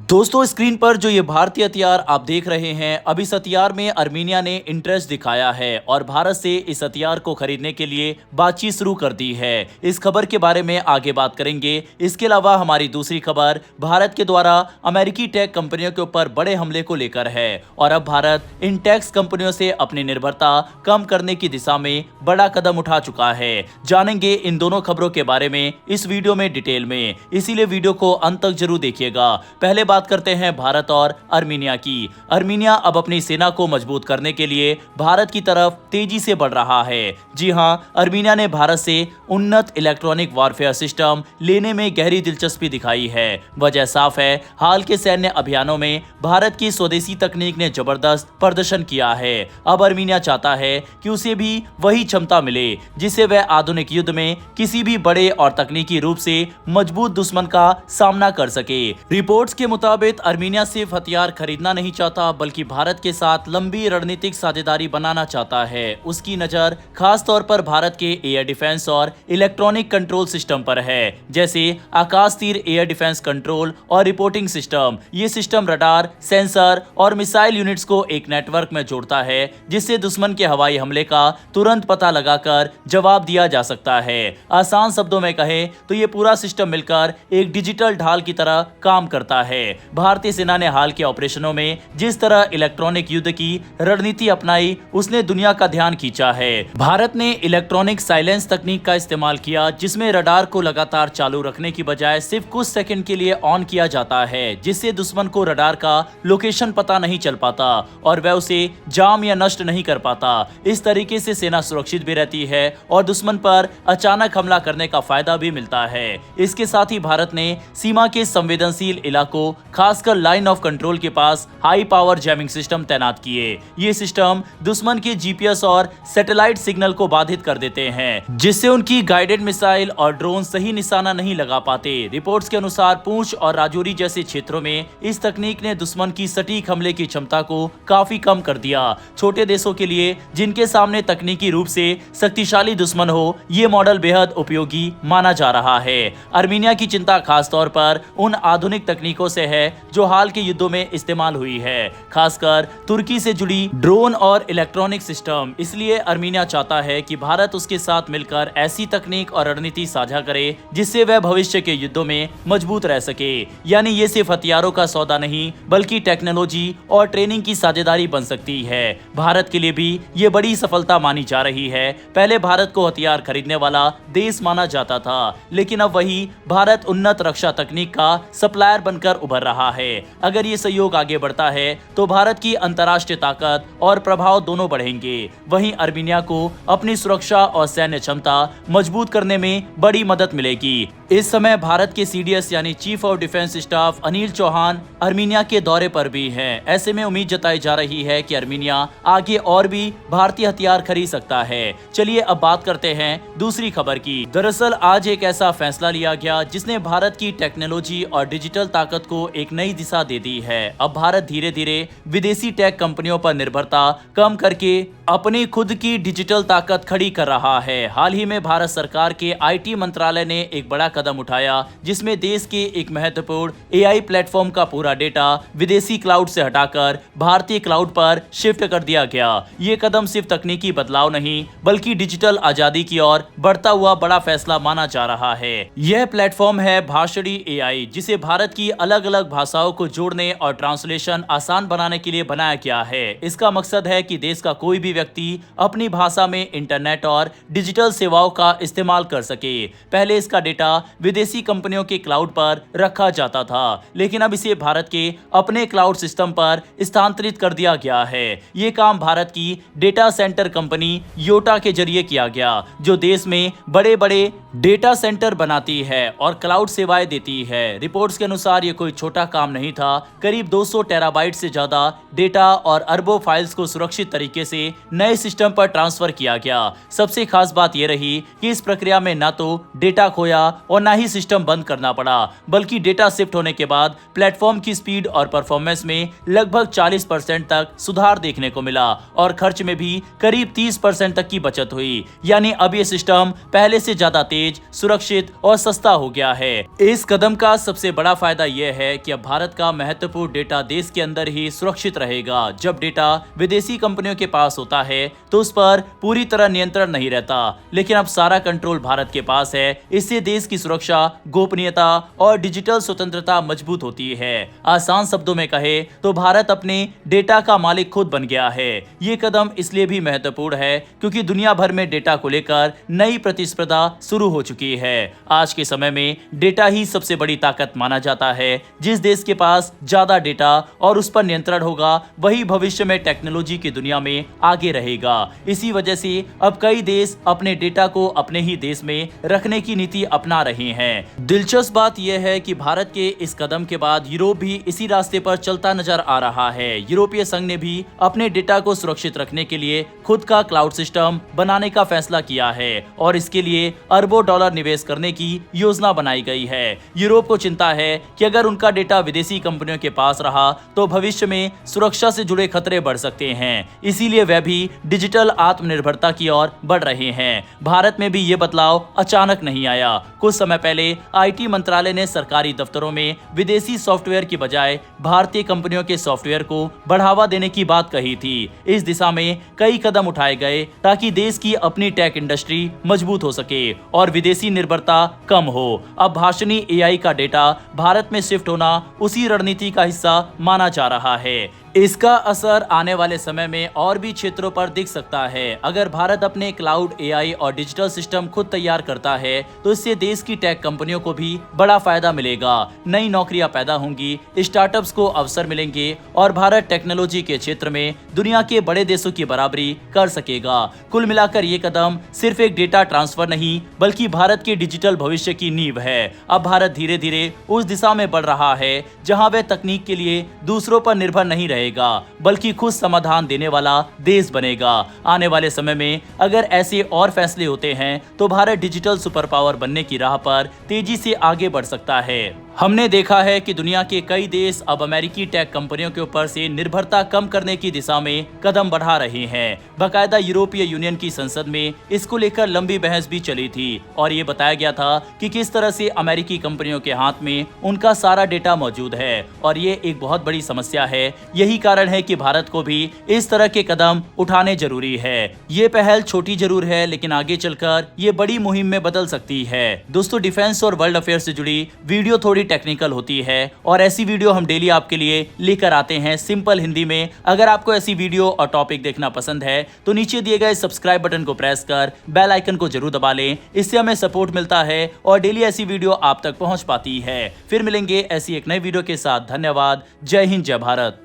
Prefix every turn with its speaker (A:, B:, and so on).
A: दोस्तों स्क्रीन पर जो ये भारतीय हथियार आप देख रहे हैं, अब इस हथियार में अर्मीनिया ने इंटरेस्ट दिखाया है और भारत से इस हथियार को खरीदने के लिए बातचीत शुरू कर दी है। इस खबर के बारे में आगे बात करेंगे। इसके अलावा हमारी दूसरी खबर भारत के द्वारा अमेरिकी टेक कंपनियों के ऊपर बड़े हमले को लेकर है और अब भारत इन टैक्स कंपनियों से अपनी निर्भरता कम करने की दिशा में बड़ा कदम उठा चुका है। जानेंगे इन दोनों खबरों के बारे में इस वीडियो में डिटेल में, इसीलिए वीडियो को अंत तक जरूर देखिएगा। पहले बात करते हैं भारत और अर्मीनिया की। अर्मीनिया अब अपनी सेना को मजबूत करने के लिए भारत की तरफ तेजी से बढ़ रहा है। जी हां, अर्मीनिया ने भारत से उन्नत इलेक्ट्रॉनिक वॉरफेयर सिस्टम लेने में गहरी दिलचस्पी दिखाई है। वजह साफ है, हाल के सैन्य अभियानों में भारत की स्वदेशी तकनीक ने जबरदस्त प्रदर्शन किया है। अब अर्मीनिया चाहता है कि उसे भी वही क्षमता मिले जिससे वह आधुनिक युद्ध में किसी भी बड़े और तकनीकी रूप से मजबूत दुश्मन का सामना कर सके। रिपोर्ट्स के मुताबिक अर्मीनिया सिर्फ हथियार खरीदना नहीं चाहता बल्कि भारत के साथ लंबी रणनीतिक साझेदारी बनाना चाहता है। उसकी नजर खास तौर पर भारत के एयर डिफेंस और इलेक्ट्रॉनिक कंट्रोल सिस्टम पर है, जैसे आकाश तीर एयर डिफेंस कंट्रोल और रिपोर्टिंग सिस्टम। ये सिस्टम रडार, सेंसर और मिसाइल यूनिट्स को एक नेटवर्क में जोड़ता है जिससे दुश्मन के हवाई हमले का तुरंत पता लगाकर जवाब दिया जा सकता है। आसान शब्दों में कहें तो ये पूरा सिस्टम मिलकर एक डिजिटल ढाल की तरह काम करता है। भारतीय सेना ने हाल के ऑपरेशनों में जिस तरह इलेक्ट्रॉनिक युद्ध की रणनीति अपनाई, उसने दुनिया का ध्यान खींचा है। भारत ने इलेक्ट्रॉनिक साइलेंस तकनीक का इस्तेमाल किया, जिसमें रडार को लगातार चालू रखने की बजाय सिर्फ कुछ सेकंड के लिए ऑन किया जाता है, जिससे दुश्मन को रडार का लोकेशन पता नहीं चल पाता और वह उसे जाम या नष्ट नहीं कर पाता। इस तरीके से सेना सुरक्षित भी रहती है और दुश्मन पर अचानक हमला करने का फायदा भी मिलता है। इसके साथ ही भारत ने सीमा के संवेदनशील इलाकों, खासकर लाइन ऑफ कंट्रोल के पास हाई पावर जैमिंग सिस्टम तैनात किए। ये सिस्टम दुश्मन के जीपीएस और सैटेलाइट सिग्नल को बाधित कर देते हैं, जिससे उनकी गाइडेड मिसाइल और ड्रोन सही निशाना नहीं लगा पाते। रिपोर्ट्स के अनुसार पूंछ और राजौरी जैसे क्षेत्रों में इस तकनीक ने दुश्मन की सटीक हमले की क्षमता को काफी कम कर दिया। छोटे देशों के लिए, जिनके सामने तकनीकी रूप से शक्तिशाली दुश्मन हो, ये मॉडल बेहद उपयोगी माना जा रहा है। अर्मीनिया की चिंता खास तौर पर उन आधुनिक तकनीकों से है जो हाल के युद्धों में इस्तेमाल हुई है, खासकर तुर्की से जुड़ी ड्रोन और इलेक्ट्रॉनिक सिस्टम। इसलिए अर्मीनिया चाहता है कि भारत उसके साथ मिलकर ऐसी तकनीक और रणनीति साझा करे जिससे वह भविष्य के युद्धों में मजबूत रह सके। यानी ये सिर्फ हथियारों का सौदा नहीं बल्कि टेक्नोलॉजी और ट्रेनिंग की साझेदारी बन सकती है। भारत के लिए भी ये बड़ी सफलता मानी जा रही है। पहले भारत को हथियार खरीदने वाला देश माना जाता था, लेकिन अब वही भारत उन्नत रक्षा तकनीक का सप्लायर बनकर उभर रहा है। अगर ये सहयोग आगे बढ़ता है तो भारत की अंतर्राष्ट्रीय ताकत और प्रभाव दोनों बढ़ेंगे। वहीं अर्मीनिया को अपनी सुरक्षा और सैन्य क्षमता मजबूत करने में बड़ी मदद मिलेगी। इस समय भारत के सीडीएस यानी chief of defence staff Anil Chauhan Armenia के दौरे पर भी हैं। ऐसे में उम्मीद जताई जा रही है कि अर्मीनिया आगे और भी भारतीय हथियार खरीद सकता है। चलिए अब बात करते हैं दूसरी खबर की। दरअसल आज एक ऐसा फैसला लिया गया जिसने भारत की टेक्नोलॉजी और डिजिटल ताकत को एक नई दिशा दे दी है। अब भारत धीरे धीरे विदेशी टेक कंपनियों पर निर्भरता कम करके अपनी खुद की डिजिटल ताकत खड़ी कर रहा है। हाल ही में भारत सरकार के आईटी मंत्रालय ने एक बड़ा कदम उठाया, जिसमें देश के एक महत्वपूर्ण एआई प्लेटफॉर्म का पूरा डेटा विदेशी क्लाउड से हटाकर भारतीय क्लाउड पर शिफ्ट कर दिया गया। ये कदम सिर्फ तकनीकी बदलाव नहीं बल्कि डिजिटल आजादी की ओर बढ़ता हुआ बड़ा फैसला माना जा रहा है। यह प्लेटफॉर्म है भाषणी एआई, जिसे भारत की अलग अलग भाषाओं को जोड़ने और ट्रांसलेशन आसान बनाने के लिए बनाया गया है। इसका मकसद है कि देश का कोई भी व्यक्ति अपनी भाषा में इंटरनेट और डिजिटल सेवाओं का इस्तेमाल कर सके। पहले इसका डेटा विदेशी कंपनियों के क्लाउड पर रखा जाता था, लेकिन अब इसे भारत के अपने क्लाउड सिस्टम पर स्थानांतरित कर दिया गया है। ये काम भारत की डेटा सेंटर कंपनी योटा के जरिए किया गया, जो देश में बड़े बड़े डेटा सेंटर बनाती है और क्लाउड सेवाएं देती है। रिपोर्ट्स के अनुसार ये कोई छोटा काम नहीं था। करीब 200 टेराबाइट से ज्यादा डेटा और अरबों फाइल्स को सुरक्षित तरीके से नए सिस्टम पर ट्रांसफर किया गया। सबसे खास बात यह रही कि इस प्रक्रिया में ना तो डेटा खोया और ना ही सिस्टम बंद करना पड़ा, बल्कि डेटा शिफ्ट होने के बाद प्लेटफॉर्म की स्पीड और परफॉर्मेंस में लगभग 40% तक सुधार देखने को मिला और खर्च में भी करीब 30% तक की बचत हुई। यानी अब ये सिस्टम पहले से ज्यादा तेज तेज, सुरक्षित और सस्ता हो गया है। इस कदम का सबसे बड़ा फायदा यह है कि अब भारत का महत्वपूर्ण डेटा देश के अंदर ही सुरक्षित रहेगा। जब डेटा विदेशी कंपनियों के पास होता है तो उस पर पूरी तरह नियंत्रण नहीं रहता, लेकिन अब सारा कंट्रोल भारत के पास है। इससे देश की सुरक्षा, गोपनीयता और डिजिटल स्वतंत्रता मजबूत होती है। आसान शब्दों में कहे तो भारत अपने डेटा का मालिक खुद बन गया है। ये कदम इसलिए भी महत्वपूर्ण है क्योंकि दुनिया भर में डेटा को लेकर नई प्रतिस्पर्धा शुरू हो चुकी है। आज के समय में डेटा ही सबसे बड़ी ताकत माना जाता है। जिस देश के पास ज्यादा डेटा और उस पर नियंत्रण होगा वही भविष्य में टेक्नोलॉजी की दुनिया में आगे रहेगा। इसी वजह से अब कई देश अपने डेटा को अपने ही देश में रखने की नीति अपना रहे हैं। दिलचस्प बात यह है कि भारत के इस कदम के बाद यूरोप भी इसी रास्ते पर चलता नजर आ रहा है। यूरोपीय संघ ने भी अपने डेटा को सुरक्षित रखने के लिए खुद का क्लाउड सिस्टम बनाने का फैसला किया है और इसके लिए अरबों डॉलर निवेश करने की योजना बनाई गई है। यूरोप को चिंता है कि अगर उनका डेटा विदेशी कंपनियों के पास रहा तो भविष्य में सुरक्षा से जुड़े खतरे बढ़ सकते हैं। इसीलिए वे भी डिजिटल आत्मनिर्भरता की ओर बढ़ रहे हैं। भारत में भी ये बदलाव अचानक नहीं आया। कुछ समय पहले आईटी मंत्रालय ने सरकारी दफ्तरों में विदेशी सॉफ्टवेयर की बजाय भारतीय कंपनियों के सॉफ्टवेयर को बढ़ावा देने की बात कही थी। इस दिशा में कई कदम उठाए गए ताकि देश की अपनी टेक इंडस्ट्री मजबूत हो सके और विदेशी निर्भरता कम हो। अब भाषणी एआई का डेटा भारत में शिफ्ट होना उसी रणनीति का हिस्सा माना जा रहा है। इसका असर आने वाले समय में और भी क्षेत्रों पर दिख सकता है। अगर भारत अपने क्लाउड, एआई और डिजिटल सिस्टम खुद तैयार करता है तो इससे देश की टेक कंपनियों को भी बड़ा फायदा मिलेगा। नई नौकरियां पैदा होंगी, स्टार्टअप्स को अवसर मिलेंगे और भारत टेक्नोलॉजी के क्षेत्र में दुनिया के बड़े देशों की बराबरी कर सकेगा। कुल मिलाकर ये कदम सिर्फ एक डेटा ट्रांसफर नहीं बल्कि भारत के डिजिटल भविष्य की नींव है। अब भारत धीरे धीरे उस दिशा में बढ़ रहा है जहां वह तकनीक के लिए दूसरों पर निर्भर नहीं रहे बल्कि खुद समाधान देने वाला देश बनेगा। आने वाले समय में अगर ऐसे और फैसले होते हैं तो भारत डिजिटल सुपर पावर बनने की राह पर तेजी से आगे बढ़ सकता है। हमने देखा है कि दुनिया के कई देश अब अमेरिकी टेक कंपनियों के ऊपर से निर्भरता कम करने की दिशा में कदम बढ़ा रहे हैं। बाकायदा यूरोपीय यूनियन की संसद में इसको लेकर लंबी बहस भी चली थी और ये बताया गया था कि किस तरह से अमेरिकी कंपनियों के हाथ में उनका सारा डेटा मौजूद है और ये एक बहुत बड़ी समस्या है। यही कारण है कि भारत को भी इस तरह के कदम उठाने जरूरी है। ये पहल छोटी जरूर है लेकिन आगे चलकर ये बड़ी मुहिम में बदल सकती है। दोस्तों, डिफेंस और वर्ल्ड अफेयर से जुड़ी वीडियो थोड़ी टेक्निकल होती है और ऐसी वीडियो हम डेली आपके लिए लेकर आते हैं सिंपल हिंदी में। अगर आपको ऐसी वीडियो और टॉपिक देखना पसंद है तो नीचे दिए गए सब्सक्राइब बटन को प्रेस कर बेल आइकन को जरूर दबा लें। इससे हमें सपोर्ट मिलता है और डेली ऐसी वीडियो आप तक पहुंच पाती है। फिर मिलेंगे ऐसी एक नई वीडियो के साथ। धन्यवाद। जय हिंद, जय भारत।